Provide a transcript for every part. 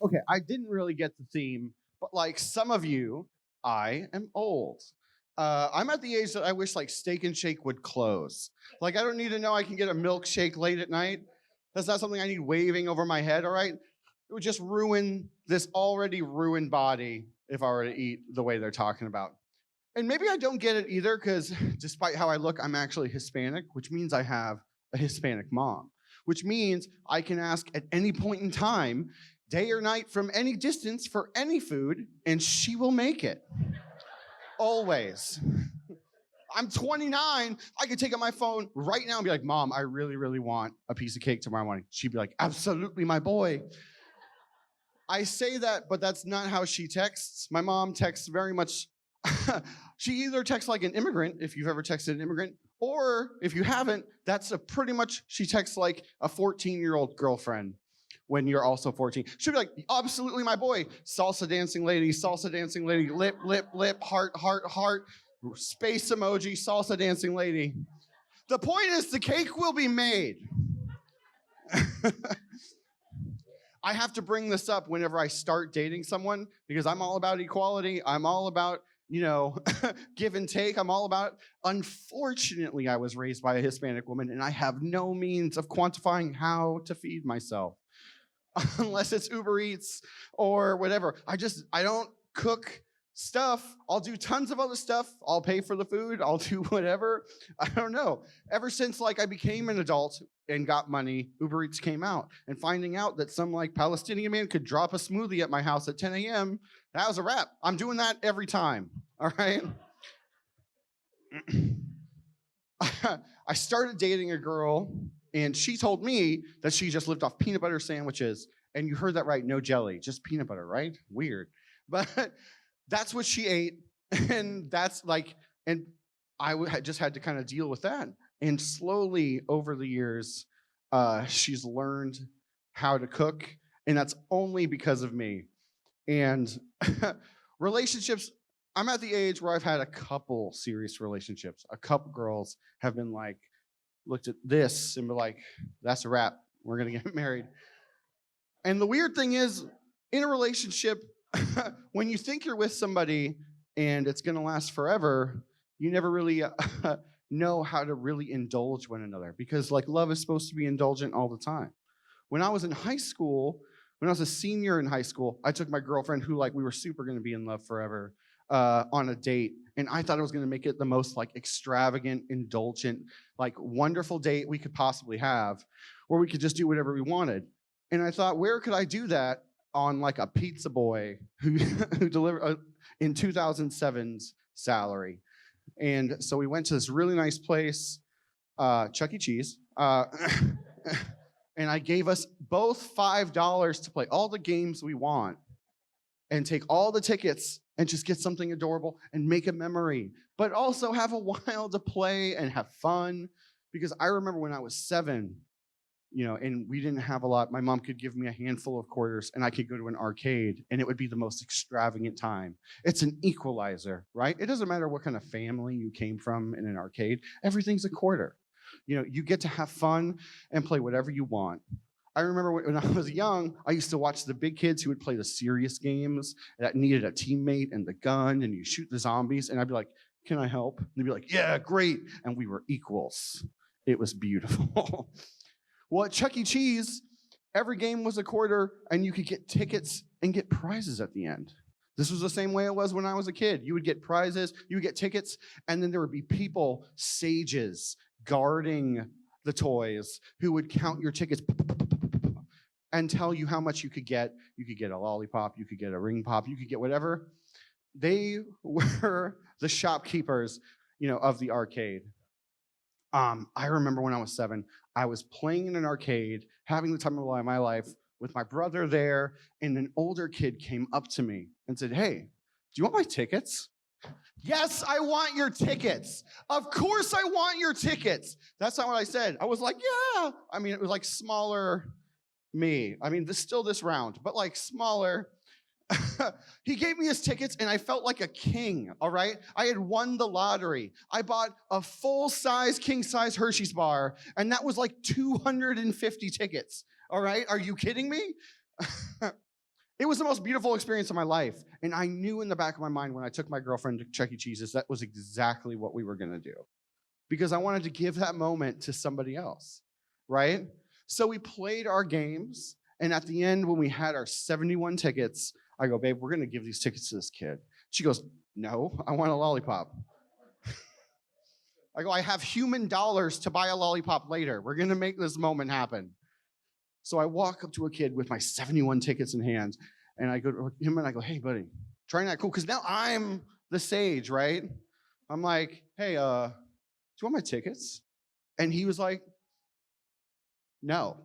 Okay, I didn't really get the theme, but like some of you, I am old. I'm at the age that I wish like Steak and Shake would close. Like I don't need to know I can get a milkshake late at night. That's not something I need waving over my head, all right? It would just ruin this already ruined body if I were to eat the way they're talking about. And maybe I don't get it either because despite how I look, I'm actually Hispanic, which means I have a Hispanic mom, which means I can ask at any point in time, day or night, from any distance for any food, and she will make it. Always. I'm 29. I could take out my phone right now and be like, Mom, I really, really want a piece of cake tomorrow morning. She'd be like, absolutely, my boy. I say that, but that's not how she texts. My mom texts very much. She either texts like an immigrant, if you've ever texted an immigrant, or if you haven't, that's pretty much, she texts like a 14-year-old girlfriend when you're also 14. She'll be like, absolutely, my boy. Salsa dancing lady, lip, lip, lip, heart, heart, heart, space emoji, salsa dancing lady. The point is the cake will be made. I have to bring this up whenever I start dating someone because I'm all about equality. I'm all about, give and take. I'm all about, unfortunately, I was raised by a Hispanic woman and I have no means of quantifying how to feed myself unless it's Uber Eats or whatever. I don't cook stuff. I'll do tons of other stuff. I'll pay for the food. I'll do whatever. I don't know. Ever since like I became an adult and got money, Uber Eats came out. And finding out that some like Palestinian man could drop a smoothie at my house at 10 a.m., that was a wrap. I'm doing that every time, all right? I started dating a girl, and she told me that she just lived off peanut butter sandwiches. And you heard that right, no jelly, just peanut butter, right? Weird. But that's what she ate, and that's like, and I just had to kind of deal with that. And slowly over the years, she's learned how to cook, and that's only because of me. And relationships, I'm at the age where I've had a couple serious relationships. A couple girls have been like, looked at this and been like, that's a wrap. We're gonna get married. And the weird thing is, in a relationship, when you think you're with somebody and it's gonna last forever, you never really know how to really indulge one another because like love is supposed to be indulgent all the time. When I was in high school, when I was a senior in high school, I took my girlfriend who like we were super gonna be in love forever on a date. And I thought I was gonna make it the most like extravagant, indulgent, like wonderful date we could possibly have where we could just do whatever we wanted. And I thought, where could I do that on like a pizza boy who delivered in 2007's salary? And so we went to this really nice place, Chuck E. Cheese, and I gave us both $5 to play all the games we want and take all the tickets and just get something adorable and make a memory, but also have a while to play and have fun. Because I remember when I was 7, and we didn't have a lot. My mom could give me a handful of quarters and I could go to an arcade and it would be the most extravagant time. It's an equalizer, right? It doesn't matter what kind of family you came from in an arcade. Everything's a quarter. You get to have fun and play whatever you want. I remember when I was young, I used to watch the big kids who would play the serious games that needed a teammate and the gun and you shoot the zombies. And I'd be like, can I help? And they'd be like, yeah, great. And we were equals. It was beautiful. Well, at Chuck E. Cheese, every game was a quarter and you could get tickets and get prizes at the end. This was the same way it was when I was a kid. You would get prizes, you would get tickets, and then there would be people, sages, guarding the toys who would count your tickets and tell you how much you could get. You could get a lollipop, you could get a ring pop, you could get whatever. They were the shopkeepers, of the arcade. I remember when I was 7, I was playing in an arcade, having the time of my life with my brother there, and an older kid came up to me and said, hey, do you want my tickets? Yes, I want your tickets. Of course I want your tickets. That's not what I said. I was like, yeah. I mean, it was like smaller me. I mean, still this round, but like smaller. He gave me his tickets and I felt like a king, all right? I had won the lottery. I bought a full-size, king-size Hershey's bar, and that was like 250 tickets, all right? Are you kidding me? It was the most beautiful experience of my life. And I knew in the back of my mind when I took my girlfriend to Chuck E. Cheese's, that was exactly what we were going to do. Because I wanted to give that moment to somebody else, right? So we played our games. And at the end, when we had our 71 tickets, I go, babe, we're going to give these tickets to this kid. She goes, no, I want a lollipop. I go, I have human dollars to buy a lollipop later. We're going to make this moment happen. So I walk up to a kid with my 71 tickets in hand, and I go to him and I go, hey, buddy, try not cool, because now I'm the sage, right? I'm like, hey, do you want my tickets? And he was like, no.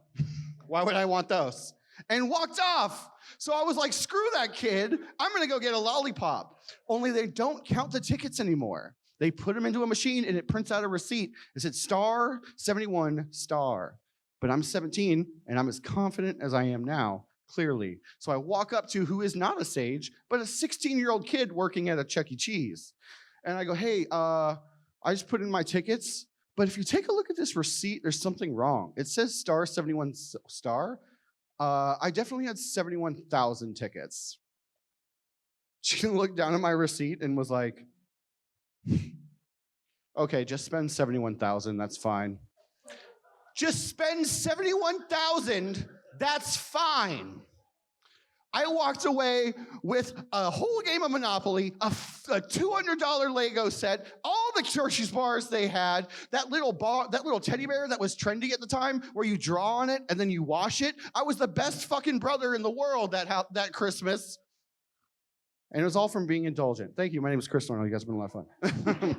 Why would I want those? And walked off. So I was like, screw that kid. I'm going to go get a lollipop. Only they don't count the tickets anymore. They put them into a machine, and it prints out a receipt. It said star 71 star. But I'm 17, and I'm as confident as I am now, clearly. So I walk up to who is not a sage, but a 16-year-old kid working at a Chuck E. Cheese. And I go, hey, I just put in my tickets, but if you take a look at this receipt, there's something wrong. It says star 71 star. I definitely had 71,000 tickets. She looked down at my receipt and was like, okay, just spend 71,000, that's fine. Just spend 71,000, that's fine. I walked away with a whole game of Monopoly, a $200 Lego set, all the Hershey's bars they had, that little teddy bear that was trendy at the time, where you draw on it and then you wash it. I was the best fucking brother in the world that Christmas. And it was all from being indulgent. Thank you. My name is Chris Thornhill. You guys have been a lot of fun.